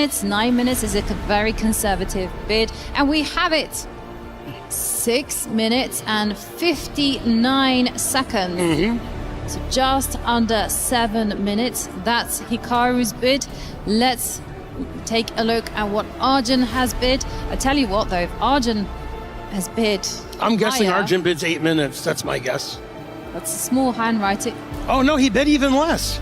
minutes. 9 minutes is a very conservative bid. And we have it. 6 minutes and 59 seconds. So just under 7 minutes. That's Hikaru's bid. Let's take a look at what Arjun has bid. I tell you what, though, if Arjun has bid I'm guessing higher, Arjun bids 8 minutes. That's my guess. that's a small handwriting. Oh, no, he bid even less.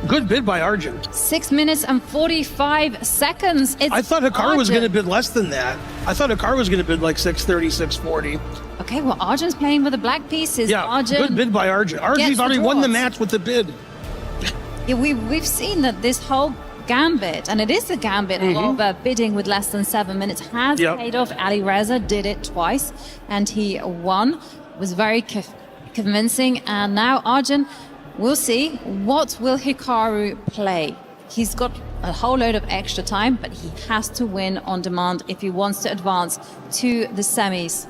Good bid by Arjun. 6 minutes and 45 seconds. It's I thought Hikaru was Arjun. going to bid less than that. I thought Hikaru was going to bid like 630, 640. Okay, well, Arjun's playing with the black pieces. Yeah, Arjun, good bid by Arjun. Arjun's the already won the draws. match with the bid. Yeah, we've seen that this whole gambit, and it is a gambit of bidding with less than 7 minutes, has paid off. Ali Reza did it twice, and he won. Was very convincing. And now Arjun, we'll see. What will Hikaru play? He's got a whole load of extra time, but he has to win on demand if he wants to advance to the semis.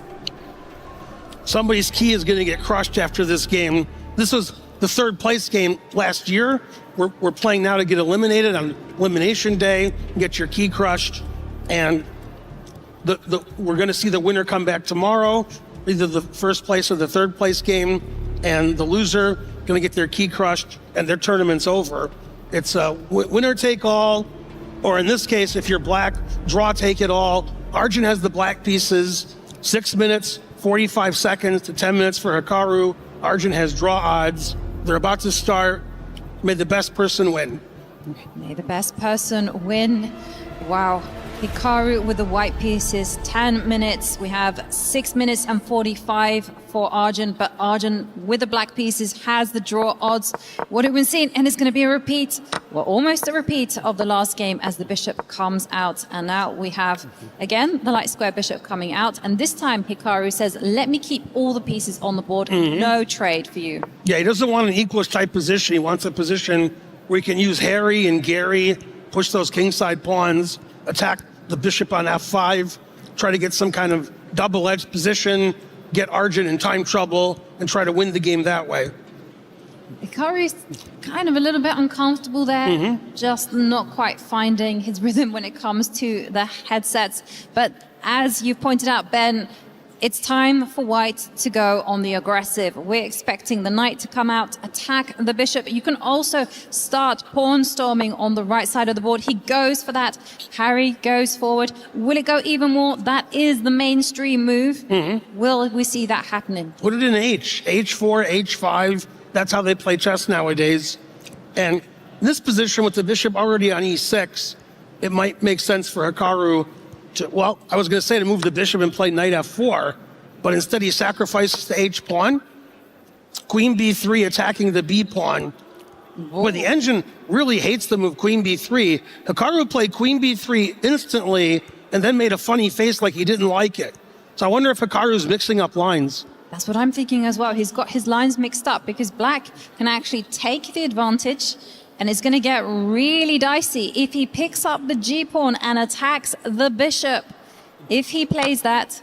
Somebody's key is going to get crushed after this game. This was the third place game last year. We're playing now to get eliminated on elimination day, get your key crushed, and we're going to see the winner come back tomorrow, either the first place or the third place game, and the loser going to get their key crushed, and their tournament's over. It's a winner take all, or in this case, if you're black, draw take it all. Arjun has the black pieces, 6 minutes, 45 seconds to 10 minutes for Hikaru. Arjun has draw odds. They're about to start. May the best person win. May the best person win. Wow. Hikaru with the white pieces, 10 minutes. We have 6 minutes and 45 for Arjun, but Arjun with the black pieces has the draw odds. What have we seen? And it's going to be a repeat, well, almost a repeat of the last game as the bishop comes out. And now we have, again, the light square bishop coming out. And this time Hikaru says, let me keep all the pieces on the board. No trade for you. Yeah, he doesn't want an equals type position. He wants a position where he can use Harry and Gary, push those kingside pawns, attack the bishop on f5, try to get some kind of double-edged position, get Arjun in time trouble, and try to win the game that way. Hikaru's kind of a little bit uncomfortable there, just not quite finding his rhythm when it comes to the headsets. But as you pointed out, Ben, it's time for white to go on the aggressive. We're expecting the knight to come out, attack the bishop. You can also start pawn storming on the right side of the board. He goes for that. Harry goes forward. Will it go even more? That is the mainstream move. Will we see that happening? Put it in H4, H5. That's how they play chess nowadays. And in this position with the bishop already on E6, it might make sense for Hikaru well, I was going to say to move the bishop and play knight f4, but instead he sacrifices the h pawn, queen b3 attacking the b pawn. But the engine really hates the move queen b3. Hikaru played queen b3 instantly and then made a funny face like he didn't like it. So I wonder if Hikaru's mixing up lines. That's what I'm thinking as well. He's got his lines mixed up because black can actually take the advantage. And it's going to get really dicey if he picks up the g-pawn and attacks the bishop. If he plays that,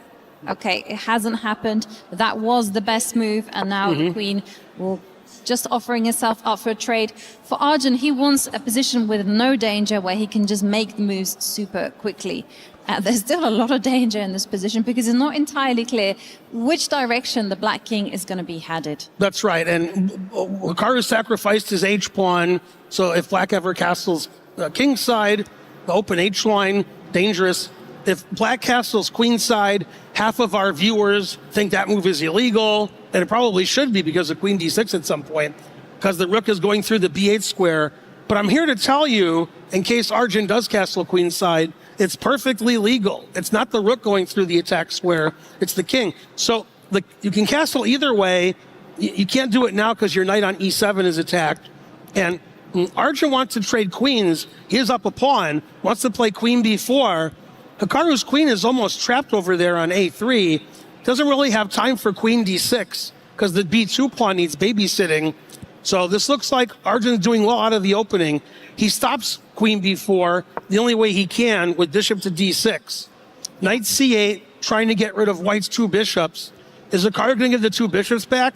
okay, it hasn't happened. That was the best move. And now the queen will just offering herself up for a trade. For Arjun, he wants a position with no danger where he can just make the moves super quickly. There's still a lot of danger in this position because it's not entirely clear which direction the black king is going to be headed. That's right. And Hikaru sacrificed his h-pawn. So if black ever castles king side, the open h-line, dangerous. If black castles queen side, half of our viewers think that move is illegal. And it probably should be because of queen d6 at some point, because the rook is going through the b8 square. But I'm here to tell you, in case Arjun does castle queen side, it's perfectly legal. It's not the rook going through the attack square, it's the king. So you can castle either way. You can't do it now because your knight on e7 is attacked. And Arjun wants to trade queens. He is up a pawn, wants to play queen b4. Hikaru's queen is almost trapped over there on a3. Doesn't really have time for queen d6 because the b2 pawn needs babysitting. So this looks like Arjun's doing well out of the opening. He stops queen b4 the only way he can with bishop to d6. Knight c8, trying to get rid of white's two bishops. Is Hikaru going to give the two bishops back?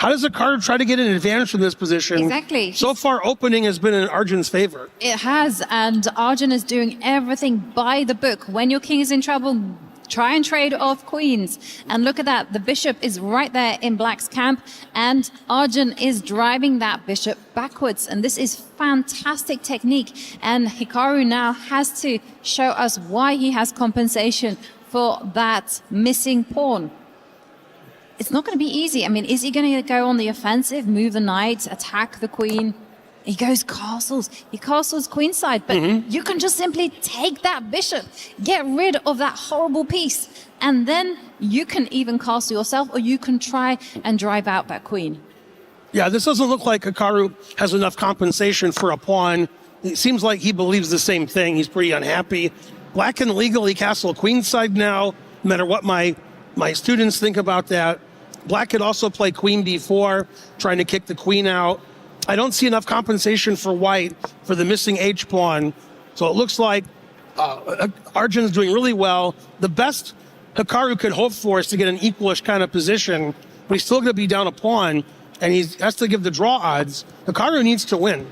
How does Hikaru try to get an advantage from this position? Exactly. So far, opening has been in Arjun's favor. It has, and Arjun is doing everything by the book. When your king is in trouble, try and trade off queens. And look at that, the bishop is right there in black's camp, and Arjun is driving that bishop backwards. And this is fantastic technique. And Hikaru now has to show us why he has compensation for that missing pawn. It's not going to be easy. I mean, is he going to go on the offensive, move the knight, attack the queen? He goes castles. He castles queenside, but you can just simply take that bishop, get rid of that horrible piece, and then you can even castle yourself, or you can try and drive out that queen. Yeah, this doesn't look like Hikaru has enough compensation for a pawn. It seems like he believes the same thing. He's pretty unhappy. Black can legally castle queenside now, no matter what my students think about that. Black could also play queen b4, trying to kick the queen out. I don't see enough compensation for white for the missing h-pawn. So it looks like Arjun's doing really well. The best Hikaru could hope for is to get an equalish kind of position, but he's still going to be down a pawn, and he has to give the draw odds. Hikaru needs to win.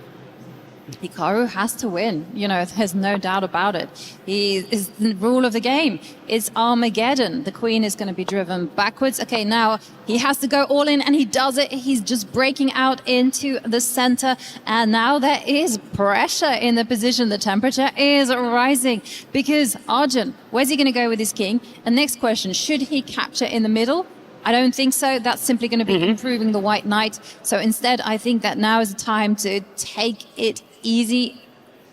Hikaru has to win. You know, there's no doubt about it. He is the rule of the game. It's Armageddon. The queen is going to be driven backwards. Okay, now he has to go all in, and he does it. He's just breaking out into the center, and now there is pressure in the position. The temperature is rising because Arjun, where's he going to go with his king? And next question, should he capture in the middle? I don't think so. That's simply going to be improving the white knight. So instead, I think that now is the time to take it easy.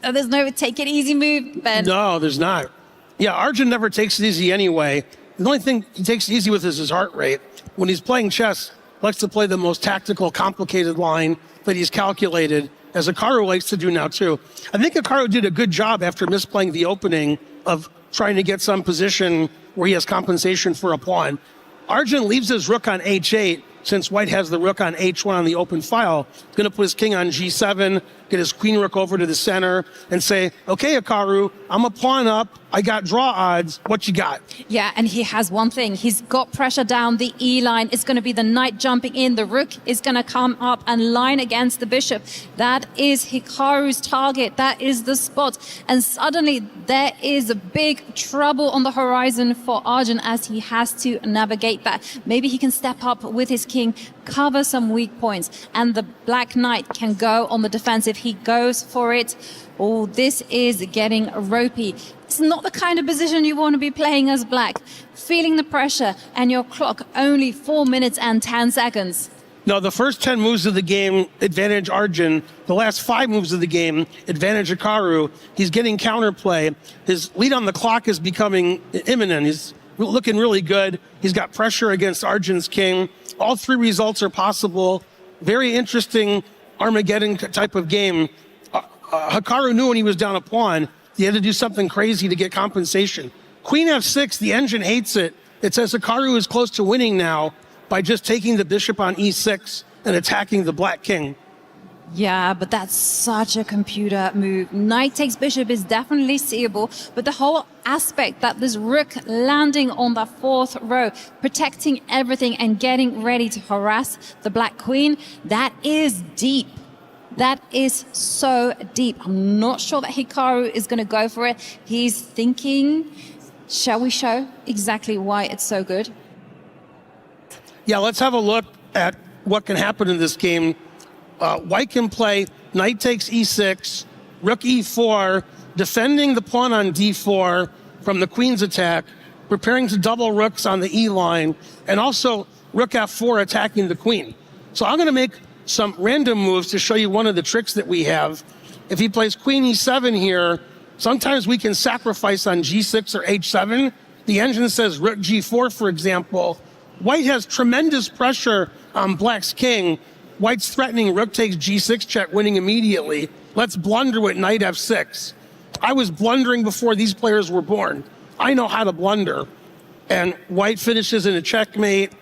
Oh, there's no take it easy move, Ben. No, there's not. Yeah, Arjun never takes it easy anyway. The only thing he takes it easy with is his heart rate. When he's playing chess, he likes to play the most tactical, complicated line that he's calculated, as Hikaru likes to do now too. I think Hikaru did a good job after misplaying the opening of trying to get some position where he has compensation for a pawn. Arjun leaves his rook on h8, since white has the rook on h1 on the open file. He's going to put his king on g7, get his queen rook over to the center, and say, okay, Hikaru, I'm a pawn up. I got draw odds. What you got? Yeah, and he has one thing. He's got pressure down the E line. It's going to be the knight jumping in. The rook is going to come up and line against the bishop. That is Hikaru's target. That is the spot. And suddenly there is a big trouble on the horizon for Arjun as he has to navigate that. Maybe he can step up with his king, cover some weak points, and the black knight can go on the defensive. He goes for it. Oh, this is getting ropey. It's not the kind of position you want to be playing as black. Feeling the pressure, and your clock only 4 minutes and 10 seconds. No, the first 10 moves of the game, advantage Arjun. The last 5 moves of the game, advantage Hikaru. He's getting counterplay. His lead on the clock is becoming imminent. He's looking really good. He's got pressure against Arjun's king. All 3 results are possible. Very interesting Armageddon type of game. Hikaru knew when he was down a pawn, he had to do something crazy to get compensation. Queen f6, the engine hates it. It says Hikaru is close to winning now by just taking the bishop on e6 and attacking the black king. Yeah, but that's such a computer move. Knight takes bishop is definitely seeable, but the whole aspect that this rook landing on the 4th row, protecting everything and getting ready to harass the black queen, that is deep. That is so deep. I'm not sure that Hikaru is going to go for it. He's thinking, shall we show exactly why it's so good? Yeah, let's have a look at what can happen in this game. White can play knight takes e6, rook e4, defending the pawn on d4 from the queen's attack, preparing to double rooks on the e line, and also rook f4 attacking the queen. So I'm going to make some random moves to show you one of the tricks that we have. If he plays queen e7 here, sometimes we can sacrifice on g6 or h7. The engine says rook g4, for example. White has tremendous pressure on black's king. White's threatening rook takes g6 check, winning immediately. Let's blunder with knight f6. I was blundering before these players were born. I know how to blunder. And white finishes in a checkmate,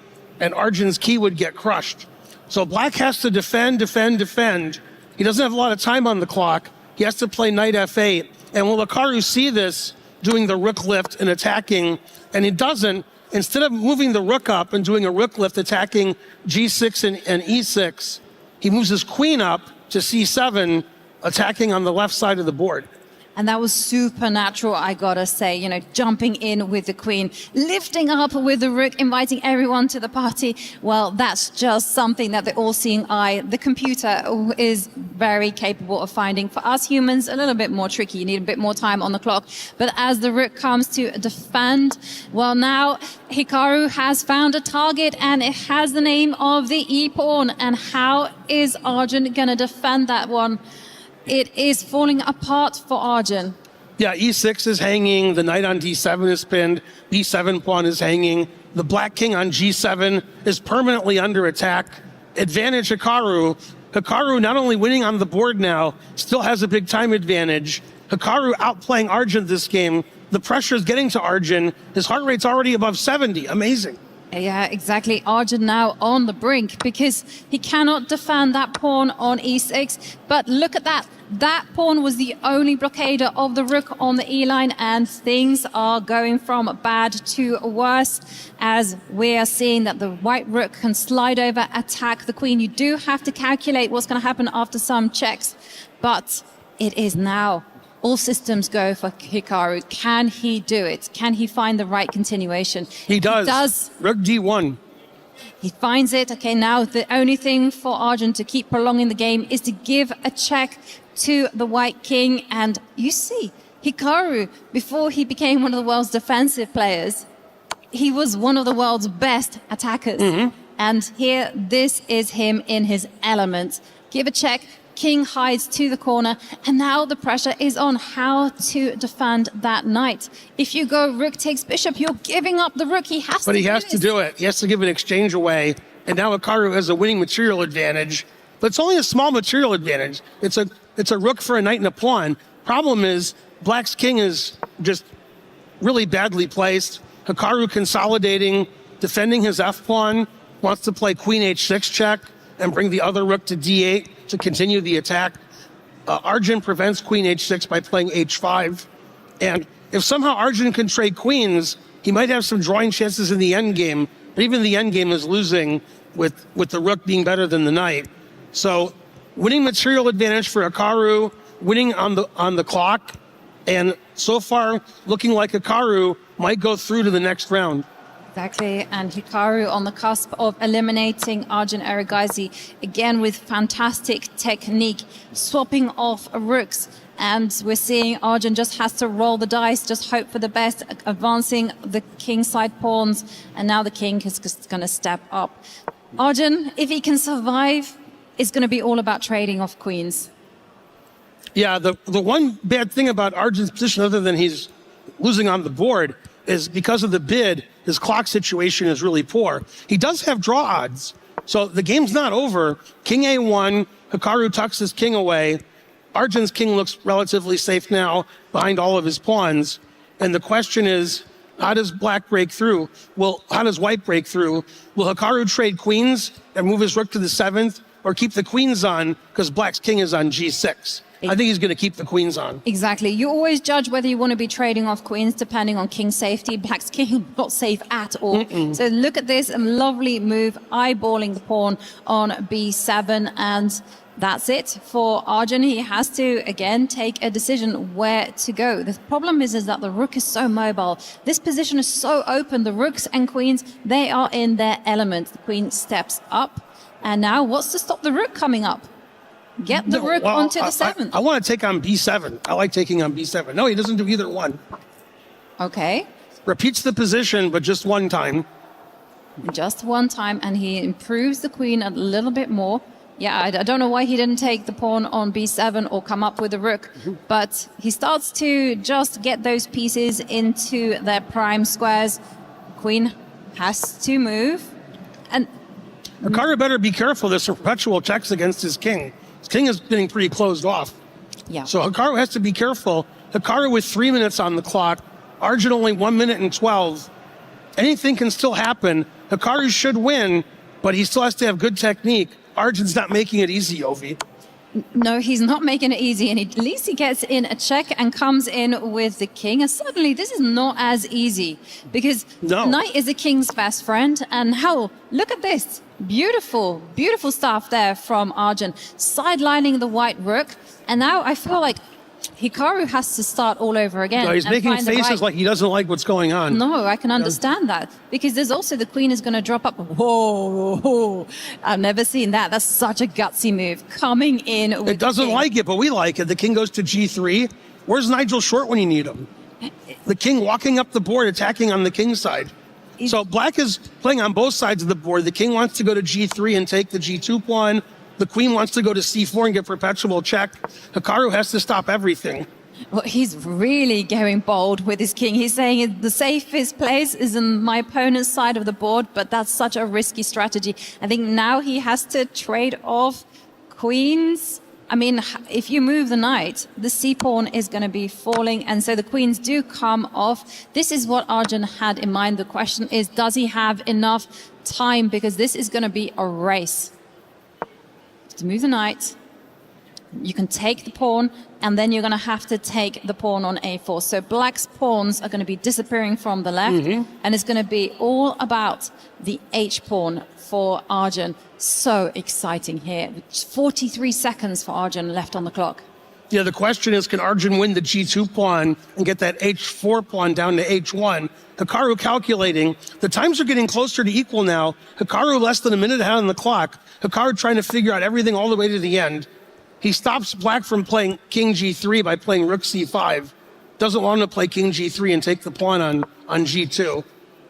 and Arjun's key would get crushed. So black has to defend. He doesn't have a lot of time on the clock. He has to play knight f8. And will Hikaru see this, doing the rook lift and attacking? And he doesn't. instead of moving the rook up and doing a rook lift attacking g6 and e6, he moves his queen up to c7, attacking on the left side of the board. And that was supernatural, I gotta say, you know, jumping in with the queen, lifting up with the rook, inviting everyone to the party. Well, that's just something that the all-seeing eye, the computer, is very capable of finding. For us humans, a little bit more tricky. You need a bit more time on the clock. But as the rook comes to defend, well, now Hikaru has found a target, and it has the name of the e-pawn. And how is Arjun gonna defend that one? It is falling apart for Arjun. Yeah, e6 is hanging, the knight on d7 is pinned, b7 pawn is hanging, the black king on g7 is permanently under attack. Advantage Hikaru. Hikaru not only winning on the board now, still has a big time advantage. Hikaru outplaying Arjun this game. The pressure is getting to Arjun. His heart rate's already above 70. Amazing. Yeah, exactly. Arjun now on the brink because he cannot defend that pawn on e6. But look at that. That pawn was the only blockader of the rook on the e-line, and things are going from bad to worse as we are seeing that the white rook can slide over, attack the queen. You do have to calculate what's going to happen after some checks, but it is now all systems go for Hikaru. Can he do it? Can he find the right continuation? He does. He does. Rook d1. He finds it. Okay, now the only thing for Arjun to keep prolonging the game is to give a check to the white king. And you see, Hikaru, before he became one of the world's defensive players, he was one of the world's best attackers. And here, this is him in his element. Give a check. King hides to the corner, and now the pressure is on how to defend that knight. If you go rook takes bishop, you're giving up the rook. He has But to he do has this. to do it. He has to give an exchange away. And now Hikaru has a winning material advantage. But it's only a small material advantage. It's a rook for a knight and a pawn. Problem is, black's king is just really badly placed. Hikaru consolidating, defending his f-pawn, wants to play queen h6 check and bring the other rook to d8 to continue the attack. Arjun prevents queen h6 by playing h5. And if somehow Arjun can trade queens, he might have some drawing chances in the endgame. But even the endgame is losing with the rook being better than the knight. So winning material advantage for Hikaru, winning on the clock, and so far looking like Hikaru might go through to the next round. Exactly, and Hikaru on the cusp of eliminating Arjun Erigaisi, again with fantastic technique, swapping off rooks. And we're seeing Arjun just has to roll the dice, just hope for the best, advancing the kingside pawns. And now the king is just going to step up. Arjun, if he can survive, it's going to be all about trading off queens. Yeah, the one bad thing about Arjun's position, other than he's losing on the board, is because of the bid, his clock situation is really poor. He does have draw odds. So the game's not over. King A1, Hikaru tucks his king away. Arjun's king looks relatively safe now behind all of his pawns. And the question is, how does black break through? How does white break through? Will Hikaru trade queens and move his rook to the 7th, or keep the queens on because black's king is on g6? I think he's going to keep the queens on. Exactly. You always judge whether you want to be trading off queens depending on king safety. Black's king not safe at all. So look at this lovely move, eyeballing the pawn on b7, and that's it for Arjun. He has to, again, take a decision where to go. The problem is that the rook is so mobile. This position is so open. The rooks and queens, they are in their element. The queen steps up. And now what's to stop the rook coming up? Get the rook onto the 7th. I want to take on b7. I like taking on b7. No, he doesn't do either one. Okay. Repeats the position, but just one time. Just one time, and he improves the queen a little bit more. Yeah, I don't know why he didn't take the pawn on b7 or come up with the rook, but he starts to just get those pieces into their prime squares. Queen has to move, and Hikaru better be careful. There's perpetual checks against his king. His king is getting pretty closed off. yeah. So Hikaru has to be careful. Hikaru with 3 minutes on the clock. Arjun only 1 minute and 12. Anything can still happen. Hikaru should win, but he still has to have good technique. Arjun's not making it easy, Ovi. No, he's not making it easy, and at least he gets in a check and comes in with the king. And suddenly, this is not as easy because knight is the king's best friend. And hell, look at this. Beautiful, beautiful stuff there from Arjun, sidelining the white rook. And now I feel like Hikaru has to start all over again. No, he's making faces like he doesn't like what's going on. No, I can understand that. Because there's also the queen is going to drop up. Whoa, I've never seen that. That's such a gutsy move. Coming in with It doesn't like it, but we like it. The king goes to G3. Where's Nigel Short when you need him? The king walking up the board, attacking on the king's side. So black is playing on both sides of the board. The king wants to go to G3 and take the G2 pawn. The queen wants to go to C4 and get perpetual check. Hikaru has to stop everything. Well, he's really going bold with his king. He's saying the safest place is in my opponent's side of the board, but that's such a risky strategy. I think now he has to trade off queens. I mean, if you move the knight, the c-pawn is going to be falling, and so the queens do come off. This is what Arjun had in mind. The question is, does he have enough time? Because this is going to be a race. To move the knight, you can take the pawn, and then you're going to have to take the pawn on a4. So black's pawns are going to be disappearing from the left, and it's going to be all about the h-pawn for Arjun. So exciting here. 43 seconds for Arjun left on the clock. Yeah, the question is, can Arjun win the G2 pawn and get that H4 pawn down to H1? Hikaru calculating. The times are getting closer to equal now. Hikaru less than a minute ahead on the clock. Hikaru trying to figure out everything all the way to the end. He stops black from playing king G3 by playing rook C5. Doesn't want him to play king G3 and take the pawn on G2.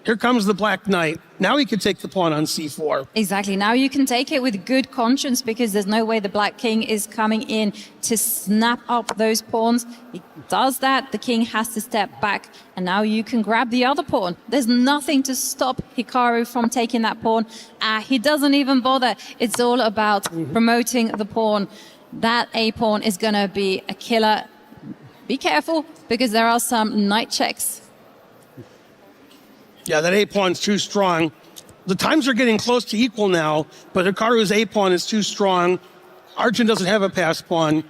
Here comes the black knight. Now he can take the pawn on C4. Exactly. Now you can take it with good conscience because there's no way the black king is coming in to snap up those pawns. He does that. The king has to step back, and now you can grab the other pawn. There's nothing to stop Hikaru from taking that pawn. He doesn't even bother. It's all about promoting the pawn. That A pawn is going to be a killer. Be careful because there are some knight checks. Yeah, that A-pawn's too strong. The times are getting close to equal now, but Hikaru's A-pawn is too strong. Arjun doesn't have a pass pawn.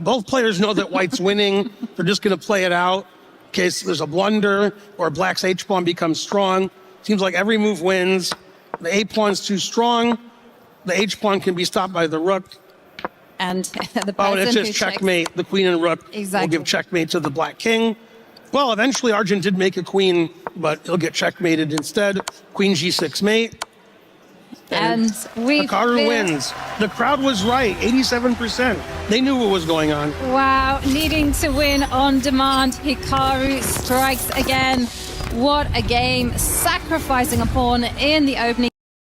Both players know that white's winning. They're just going to play it out in case there's a blunder or black's H-pawn becomes strong. Seems like every move wins. The A-pawn's too strong. The H-pawn can be stopped by the rook. And the and it's just checkmate. The queen and rook will give checkmate to the black king. Well, eventually Arjun did make a queen, but he'll get checkmated instead. Queen G6 mate. And Hikaru wins. The crowd was right, 87%. They knew what was going on. Wow, needing to win on demand. Hikaru strikes again. What a game, sacrificing a pawn in the opening.